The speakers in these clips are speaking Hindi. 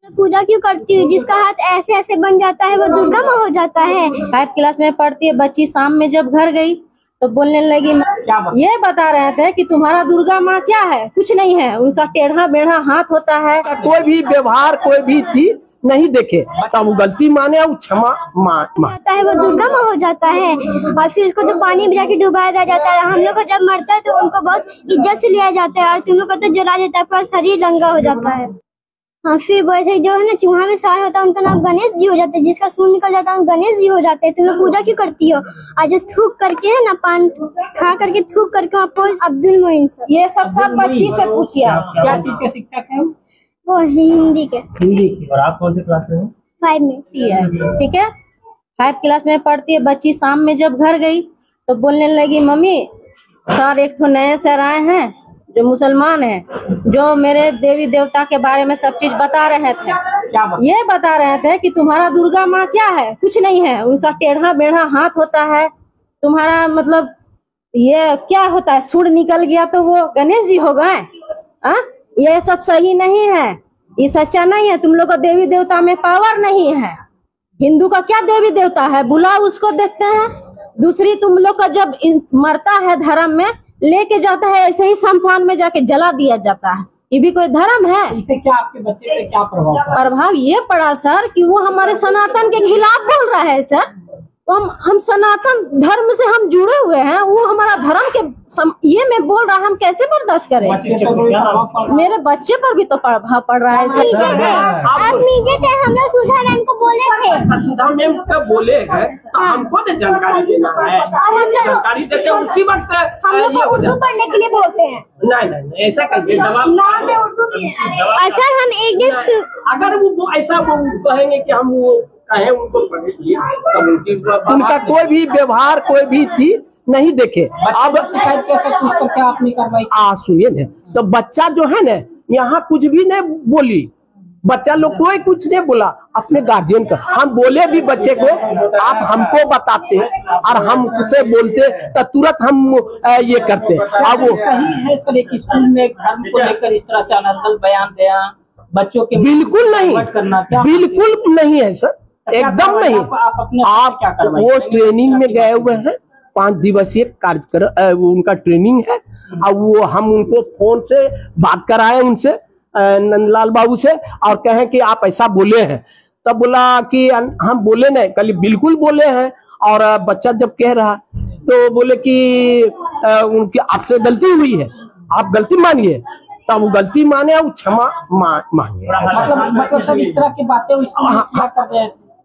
पूजा क्यों करती हूँ? जिसका हाथ ऐसे ऐसे बन जाता है वो दुर्गा माँ हो जाता है। 5 क्लास में पढ़ती है बच्ची। शाम में जब घर गई तो बोलने लगी, ये बता रहे थे कि तुम्हारा दुर्गा माँ क्या है, कुछ नहीं है, उनका टेढ़ा बेढ़ा हाथ होता है। कोई भी व्यवहार कोई भी चीज नहीं देखे तब वो गलती माने और क्षमा जाता है, वो दुर्गा माँ हो जाता है। और फिर उसको तो पानी में जाके डुबाया जाता है। हम लोग को जब मरता है तो उनको बहुत इज्जत से लिया जाता है और तुम लोग को तो जला देता है, पूरा शरीर रंगा हो जाता है। हाँ, फिर वैसे जो है ना चूहा में सार होता है उनका नाम गणेश जी हो जाता है। जिसका सूर निकल जाता है गणेश जी हो जाते हैं। तुम लोग पूजा क्यों करती हो? और जो थूक करके है ना, पान खा करके थूक करके आपको अब्दुल मोइन सर, ये सब बच्ची से पूछिए। क्या चीज के शिक्षक है वो हिंदी के। और आप कौन से क्लास में हो? 5 में। ठीक है, 5 क्लास में पढ़ती है बच्ची। शाम में जब घर गई तो बोलने लगी, मम्मी सर एक नए सर आए हैं जो मुसलमान है, जो मेरे देवी देवता के बारे में सब चीज बता रहे थे। ये बता रहे थे कि तुम्हारा दुर्गा माँ क्या है, कुछ नहीं है, उनका टेढ़ा बेढ़ा हाथ होता है। तुम्हारा मतलब ये क्या होता है, सूर निकल गया तो वो गणेश जी हो गए। ये सब सही नहीं है, ये सच्चा नहीं है। तुम लोग का देवी देवता में पावर नहीं है। हिंदू का क्या देवी देवता है, बुलाओ उसको देखते हैं। दूसरी, तुम लोग का जब मरता है धर्म में लेके जाता है, ऐसे ही शमशान में जाके जला दिया जाता है। ये भी कोई धर्म है? इससे क्या आपके बच्चे पे क्या प्रभाव ये पड़ा सर कि वो हमारे सनातन के खिलाफ बोल रहा है सर। तो हम सनातन धर्म से हम जुड़े हुए हैं, वो हमारा धर्म के ये में बोल रहा है, हम कैसे बर्दाश्त करें? मेरे बच्चे पर भी तो प्रभाव पड़ रहा है सर। आप नीचे थे, हम लोग सुधा मैम को बोले थे। सुधा मैम कब बोले हैं तो हमको ने जानकारी देना है। जानकारी देते उसी वक्त हम लोग को उर्दू पढ़ने के लिए बोलते हैं। नहीं ऐसा करके सर हम एक दिन अगर वो ऐसा वो कहेंगे कि हम वो कहें उनको पढ़ने के लिए तब उनका कोई भी व्यवहार कोई भी चीज नहीं देखे। अब शिकायत कैसे क्या आपने कार्रवाई? सुनिए ना, तो बच्चा जो है ना यहाँ कुछ भी नहीं बोली, बच्चा लोग कोई कुछ नहीं बोला अपने गार्जियन का। हम बोले भी बच्चे को, आप हमको बताते और हम उसे बोलते तो तुरंत हम ये करते। अब वो सही है सर, एक स्कूल में धर्म को लेकर इस तरह से अनर्गल बयान देना बच्चों के बिल्कुल नहीं, करना क्या बिल्कुल नहीं है सर, एकदम नहीं। आप वो ट्रेनिंग में गए हुए हैं, 5 दिवसीय कार्यक्रम उनका ट्रेनिंग है। अब वो हम उनको फोन से बात कराए उनसे, नंदलाल बाबू से, और कहें कि आप ऐसा बोले हैं। तब बोला कि हम बोले नहीं, कल बिल्कुल बोले हैं। और बच्चा जब कह रहा तो बोले कि उनकी आपसे गलती हुई है, आप गलती मानिए। तब वो गलती माने और क्षमा मांगे। मतलब सब इस तरह की बातें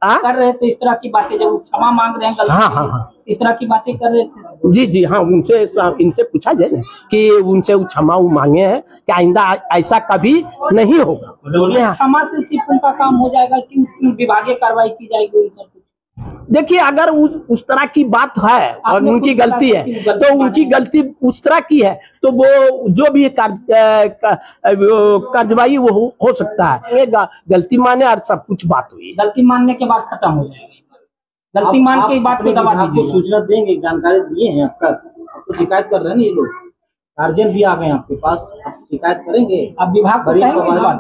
कर रहे थे, इस तरह की बातें जब क्षमा मांग रहे हैं गलती, हाँ, इस तरह की बातें कर रहे थे। जी हाँ, उनसे इनसे पूछा जाए ना कि उनसे क्षमा मांगे हैं कि आइंदा ऐसा कभी नहीं होगा। क्षमा से सिर्फ उनका काम हो जाएगा कि विभागीय कार्रवाई की जाएगी उन पर? देखिए, अगर उस तरह की बात है और उनकी गलती है तो उनकी गलती उस तरह की है तो वो जो भी कार्रवाई वो हो सकता है। गलती माने और सब कुछ बात हुई, गलती मानने के बाद खत्म हो जाएगी। गलती मान के बात को दबा दीजिए। सूचना देंगे, जानकारी दिए हैं आपका, आपको शिकायत कर रहे हैं ना ये लोग, गार्जियन भी आ गए आपके पास, आप शिकायत करेंगे। अब विभाग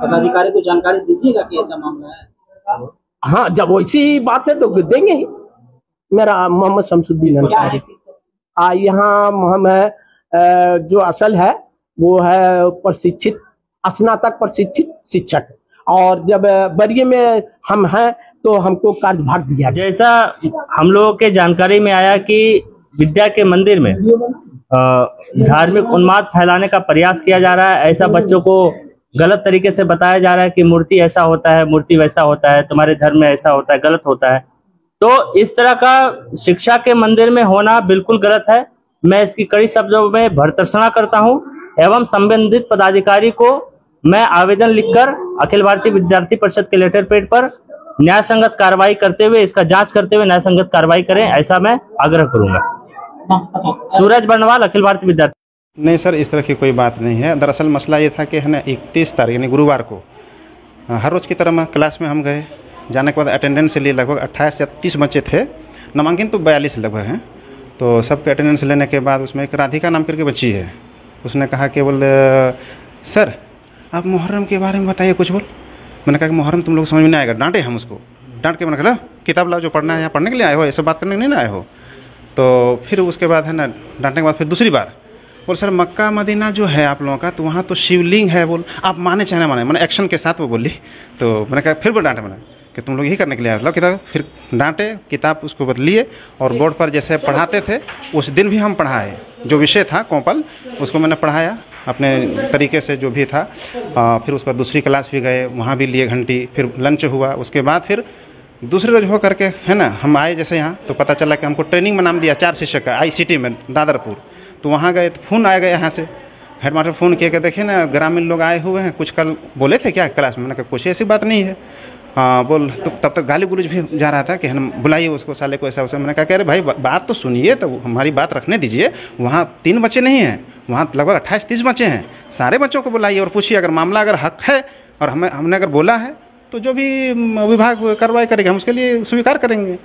पदाधिकारी को जानकारी दीजिएगा कि ऐसा मामला है। हाँ, जब वैसी बात है तो देंगे ही। मेरा मोहम्मद शमसुद्दीन अंसारी। यहाँ हम जो असल है वो है प्रशिक्षित स्नातक प्रशिक्षित शिक्षक, और जब बरिये में हम हैं तो हमको कार्यभार दिया। जैसा हम लोगों के जानकारी में आया कि विद्या के मंदिर में धार्मिक उन्माद फैलाने का प्रयास किया जा रहा है। ऐसा बच्चों को गलत तरीके से बताया जा रहा है कि मूर्ति ऐसा होता है, मूर्ति वैसा होता है, तुम्हारे धर्म में ऐसा होता है, गलत होता है। तो इस तरह का शिक्षा के मंदिर में होना बिल्कुल गलत है। मैं इसकी कड़ी शब्दों में भर्त्सना करता हूं एवं संबंधित पदाधिकारी को मैं आवेदन लिखकर अखिल भारतीय विद्यार्थी परिषद के लेटर पेड पर न्याय संगत कार्रवाई करते हुए, इसका जांच करते हुए न्याय संगत कार्रवाई करें, ऐसा मैं आग्रह करूंगा। सूरज बर्नवाल, अखिल भारतीय विद्यार्थी। नहीं सर, इस तरह की कोई बात नहीं है। दरअसल मसला ये था कि है ना 31 तारीख यानी गुरुवार को हर रोज़ की तरह क्लास में हम गए। जाने के बाद अटेंडेंस लिए लगभग 28 या 30 बच्चे थे, नामांकन तो 42 लगभग हैं। तो सबके अटेंडेंस लेने के बाद उसमें एक राधिका नाम करके बच्ची है, उसने कहा कि बोले सर आप मुहर्रम के बारे में बताइए कुछ बोल। मैंने कहा कि मुहर्रम तुम लोग समझ में नहीं आएगा, डांटे हम उसको। डांट के मैंने कहा किताब लाओ, जो पढ़ना है यहाँ पढ़ने के लिए आए हो, ऐसे बात करने नहीं ना आए हो। तो फिर उसके बाद है ना, डांटने के बाद फिर दूसरी बार बोल सर मक्का मदीना जो है आप लोगों का, तो वहाँ तो शिवलिंग है, बोल आप माने चाहे ना माने, मैंने एक्शन के साथ वो बोली। तो मैंने कहा फिर बोल डांटे, मैंने कि तुम लोग यही करने के लिए आए हो, लो किताब। फिर डांटे, किताब उसको बदलिए और बोर्ड पर जैसे पढ़ाते थे उस दिन भी हम पढ़ाए, जो विषय था कौपल उसको मैंने पढ़ाया अपने तरीके से जो भी था। फिर उस पर दूसरी क्लास भी गए, वहाँ भी लिए घंटी, फिर लंच हुआ। उसके बाद फिर दूसरे रोज हो करके है ना हम आए जैसे यहाँ, तो पता चला कि हमको ट्रेनिंग में नाम दिया 4 शिक्षक का ICT में दादरपुर। तो वहाँ गए तो फ़ोन आया गया यहाँ से, हेडमास्टर फ़ोन किया कि देखे ना ग्रामीण लोग आए हुए हैं, कुछ कल बोले थे क्या क्लास में। मैंने कहा कुछ ऐसी बात नहीं है। हाँ बोल, तो तब तक गाली गुलूज भी जा रहा था कि हम बुलाइए उसको, साले को ऐसा वैसा। मैंने कहा अरे भाई बात तो सुनिए, तो हमारी बात रखने दीजिए। वहाँ 3 बच्चे नहीं हैं, वहाँ लगभग 28-30 बच्चे हैं। सारे बच्चों को बुलाइए और पूछिए, अगर मामला अगर हक है और हमने अगर बोला है तो जो भी विभाग कार्रवाई करेगा हम उसके लिए स्वीकार करेंगे।